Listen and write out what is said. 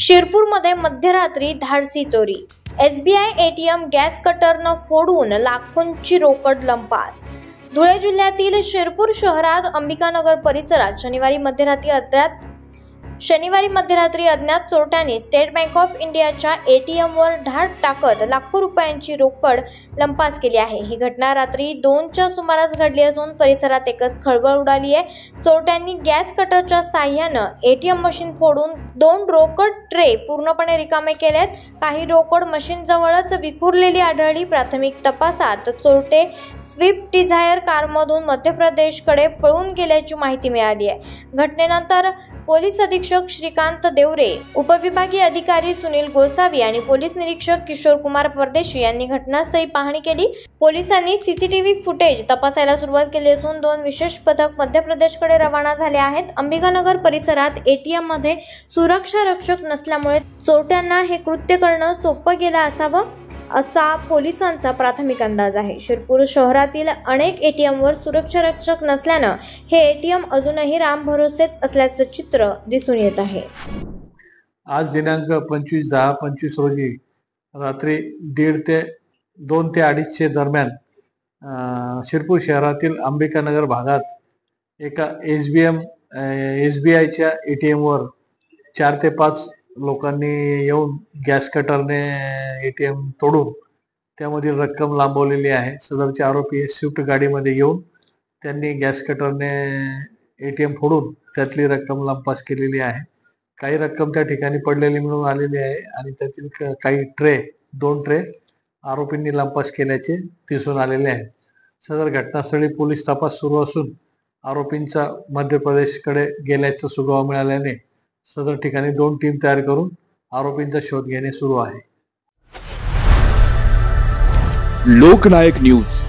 शिरपूरमध्ये मध्यरात्री धाडसी चोरी, SBI ATM गॅस कटरनं फोडून लाखोंची रोकड लंपास। धुळे जिल्ह्यातील शिरपूर शहरात अंबिकानगर परिसरात शनिवारी मध्यरात्री अज्ञात चोरट्यांनी स्टेट बँक ऑफ इंडियाच्या ATM वर धाड टाकत लाखो रुपयांची रोकड लंपास केली आहे। ही घटना रात्री 2च्या सुमारास घडली असून परिसरात एकच खळबळ उडाली आहे। चोरट्यांनी गॅस कटरच्या साहाय्याने ATM मशीन फोडून 2 रोकड ट्रे पूर्णपणे रिकामे केलेत। काही रोकड मशीन जवळच विखुरलेली आढळली। प्राथमिक तपासात चोरटे स्विफ्ट डिझायर कारमधून मध्य प्रदेशकडे पळून गेल्याची माहिती मिळाली आहे। घटनेनंतर पोलीस अधीक्षक श्रीकांत देवरे, उपविभागीय अधिकारी सुनील गोसावी आणि पोलीस निरीक्षक किशोर कुमार परदेशी यांनी घटनास्थळी पाहणी केली। पोलिसांनी CCTV फुटेज तपासायला सुरुवात केली असून 2 विशेष पथक मध्य प्रदेशकडे रवाना झाले आहेत। अंबिकानगर परिसरात ATM मध्ये सुरक्षा रक्षक नसल्यामुळे चोरट्यांना हे कृत्य करणं सोपं गेलं असावं असा पोलिसांचा प्राथमिक अंदाज आहे। शिरपूर शहरातील अनेक ATM वर सुरक्षा रक्षक नसल्यानं हे ATM अजूनही रामभरोसेच असल्याचं चित्र दिसून येत आहे। आज दिनांक 25/10/25 रोजी रात्री 2 ते 2:30 दरम्यान शिरपूर शहरातील अंबिकानगर भागात एका SBIच्या ATM वर 4 ते 5 लोकांनी येऊन गॅस कटरने ATM तोडून त्यामधील रक्कम लांबवलेली आहे। सदरचे आरोपी स्विफ्ट गाडीमध्ये येऊन त्यांनी गॅस कटरने ATM फोडून त्यातली रक्कम लंपास केलेली आहे। काही रक्कम त्या ठिकाणी पडलेली मिळून आलेली आहे आणि त्यातील काही 2 ट्रे आरोपींनी लंपास केल्याचे दिसून आलेले आहे। सदर घटनास्थळी पोलीस तपास सुरू असून आरोपींचा मध्य प्रदेशकडे गेल्याचा सुगावा मिळाल्याने सदर ठिकाणी 2 टीम तयार करून आरोपींचा शोध घेणे सुरू आहे। लोकनायक न्यूज